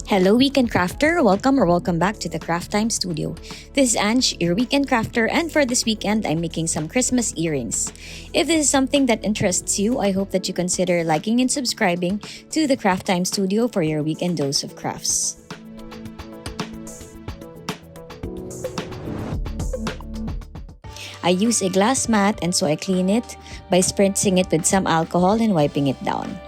Hello, Weekend Crafter! Welcome back to the Craft Time Studio. This is Ange, your Weekend Crafter, and for this weekend, I'm making some Christmas earrings. If this is something that interests you, I hope that you consider liking and subscribing to the Craft Time Studio for your weekend dose of crafts. I use a glass mat and so I clean it by spritzing it with some alcohol and wiping it down.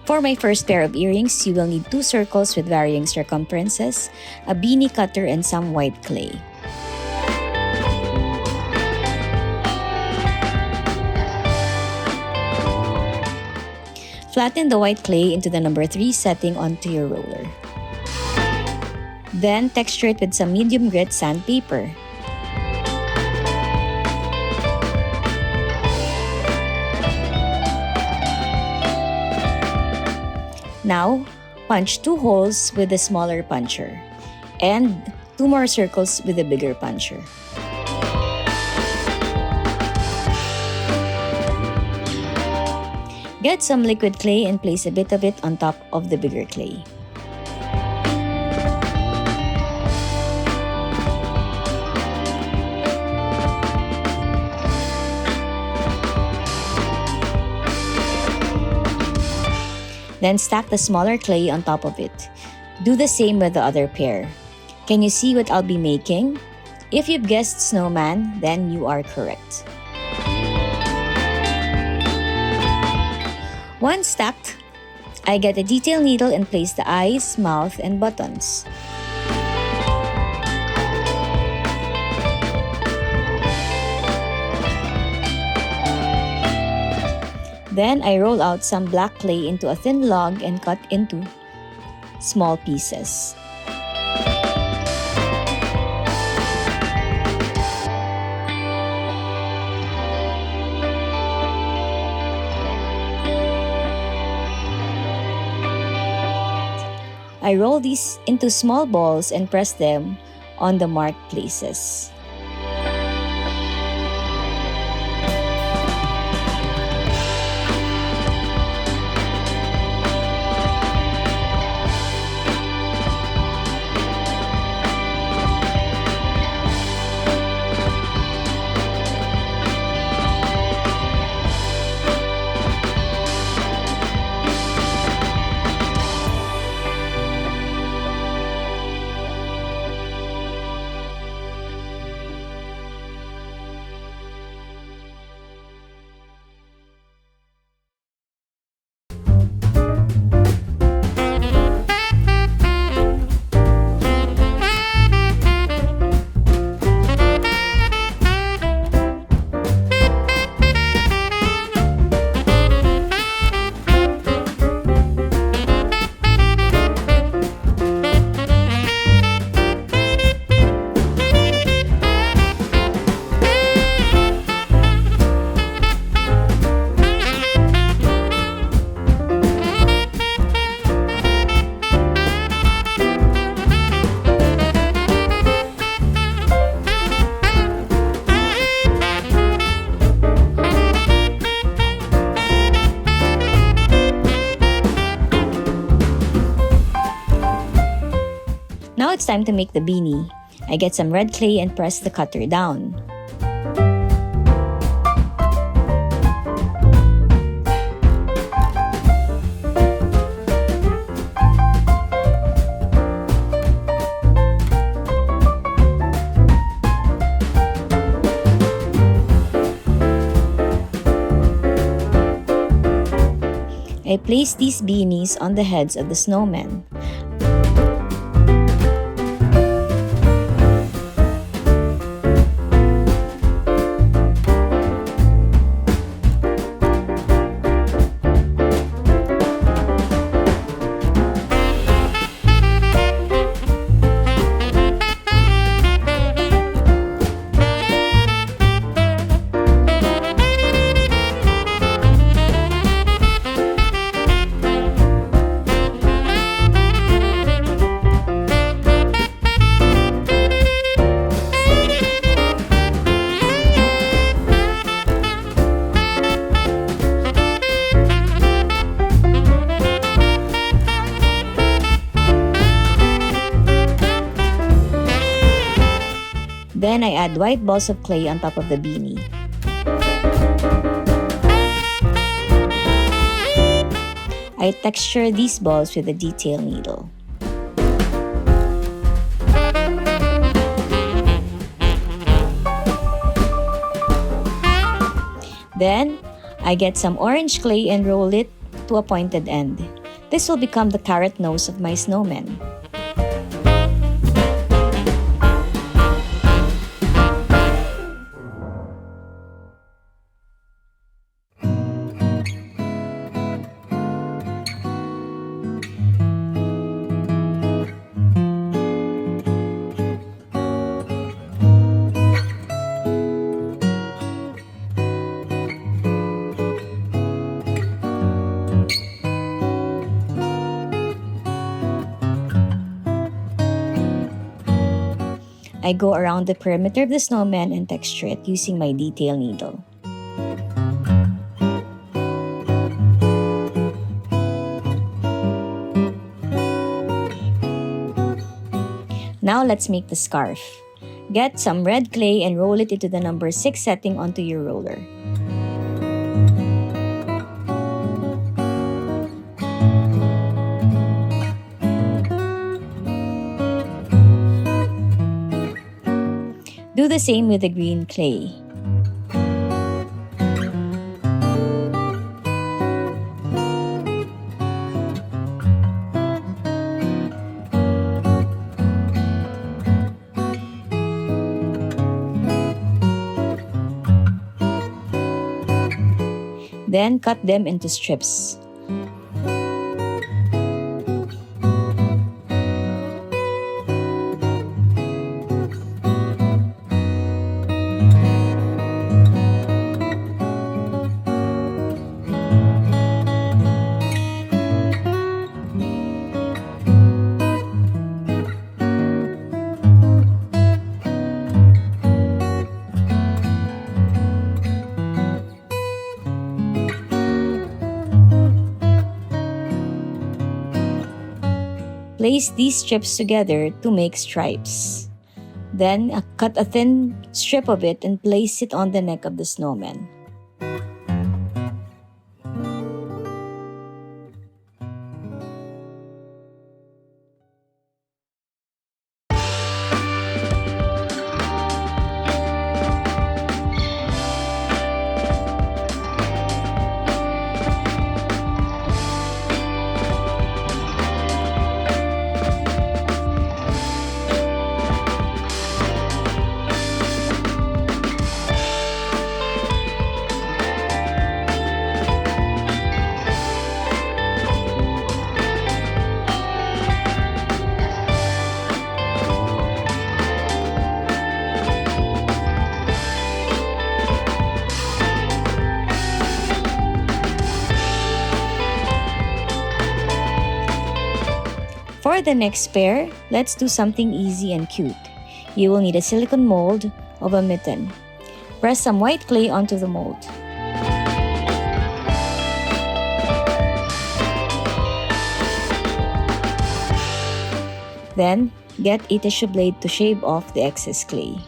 For my first pair of earrings, you will need 2 circles with varying circumferences, a beanie cutter, and some white clay. Flatten the white clay into the number 3 setting onto your roller. Then texture it with some medium grit sandpaper. Now, punch 2 holes with a smaller puncher and 2 more circles with a bigger puncher. Get some liquid clay and place a bit of it on top of the bigger clay. Then stack the smaller clay on top of it. Do the same with the other pair. Can you see what I'll be making? If you've guessed snowman, then you are correct. Once stacked, I get a detail needle and place the eyes, mouth, and buttons. Then I roll out some black clay into a thin log and cut into small pieces. I roll these into small balls and press them on the marked places. Now it's time to make the beanie. I get some red clay and press the cutter down. I place these beanies on the heads of the snowmen. Then I add white balls of clay on top of the beanie. I texture these balls with a detail needle. Then, I get some orange clay and roll it to a pointed end. This will become the carrot nose of my snowman. I go around the perimeter of the snowman and texture it using my detail needle. Now let's make the scarf. Get some red clay and roll it into the number 6 setting onto your roller. Do the same with the green clay. Then cut them into strips. Place these strips together to make stripes. Then, cut a thin strip of it and place it on the neck of the snowman. For the next pair, let's do something easy and cute. You will need a silicone mold of a mitten. Press some white clay onto the mold. Then, get a tissue blade to shave off the excess clay.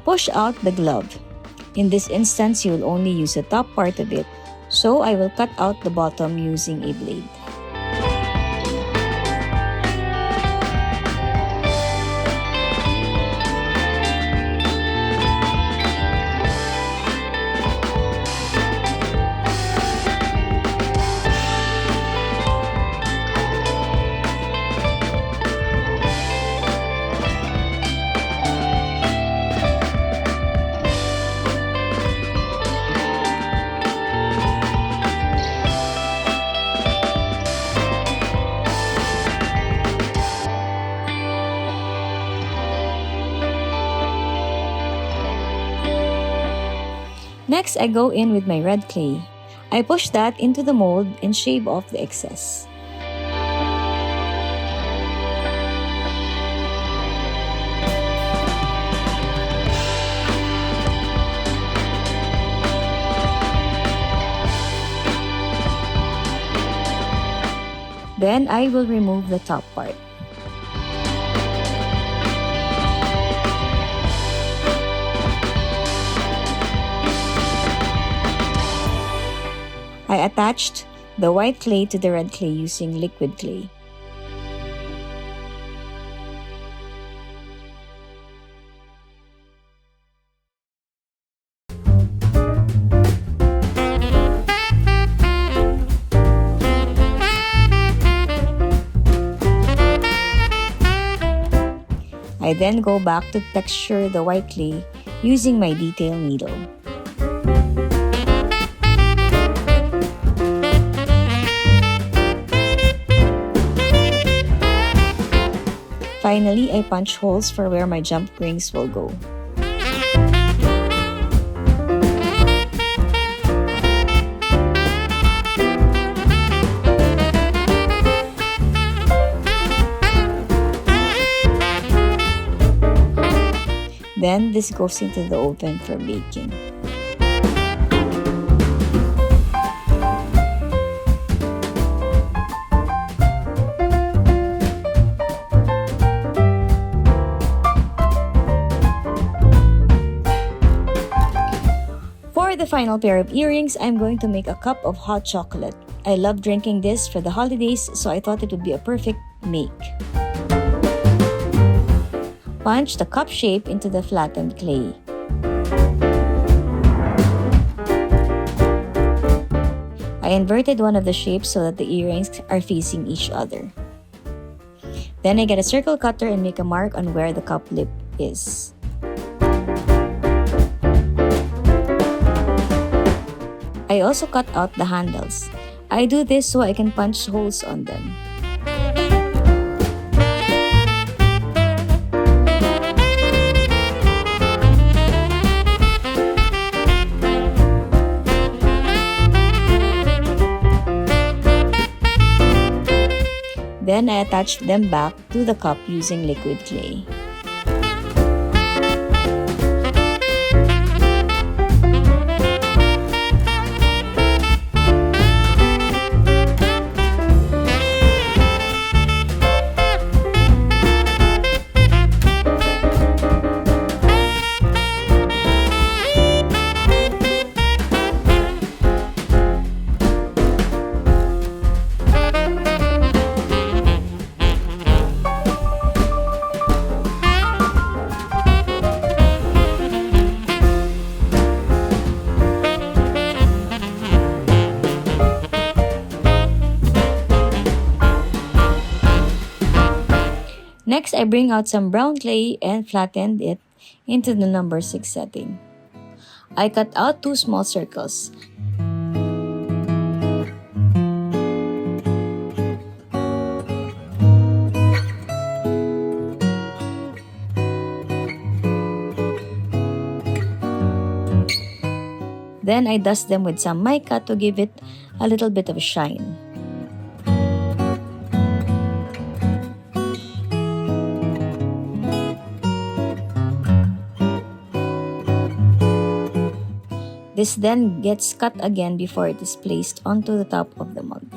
Push out the glove. In this instance, you will only use the top part of it, so I will cut out the bottom using a blade. Next, I go in with my red clay. I push that into the mold and shave off the excess. Then I will remove the top part. I attached the white clay to the red clay using liquid clay. I then go back to texture the white clay using my detail needle. Finally, I punch holes for where my jump rings will go. Then this goes into the oven for baking. For the final pair of earrings, I'm going to make a cup of hot chocolate. I love drinking this for the holidays, so I thought it would be a perfect make. Punch the cup shape into the flattened clay. I inverted one of the shapes so that the earrings are facing each other. Then I get a circle cutter and make a mark on where the cup lip is. I also cut out the handles. I do this so I can punch holes on them. Then I attached them back to the cup using liquid clay. Next, I bring out some brown clay and flattened it into the number 6 setting. I cut out 2 small circles. Then I dust them with some mica to give it a little bit of shine. This then gets cut again before it is placed onto the top of the mug.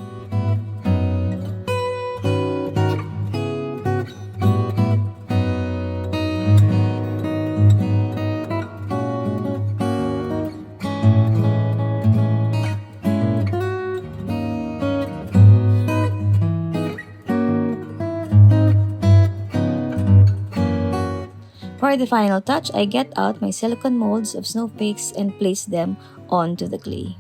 For the final touch, I get out my silicone molds of snowflakes and place them onto the clay.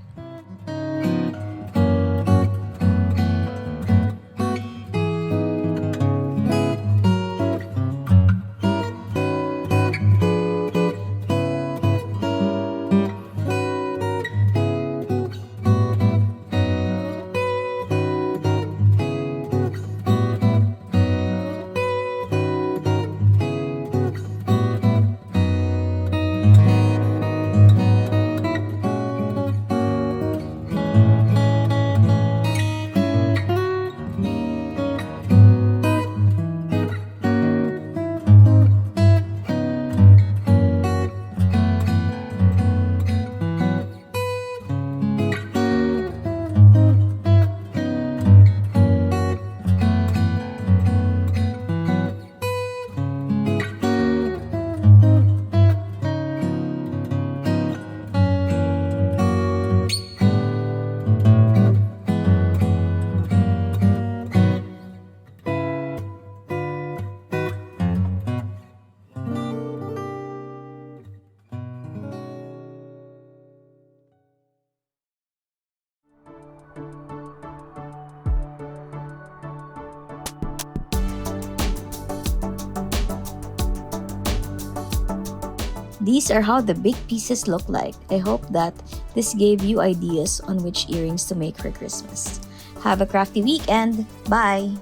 these are how the big pieces look like. I hope that this gave you ideas on which earrings to make for Christmas. Have a crafty weekend. Bye!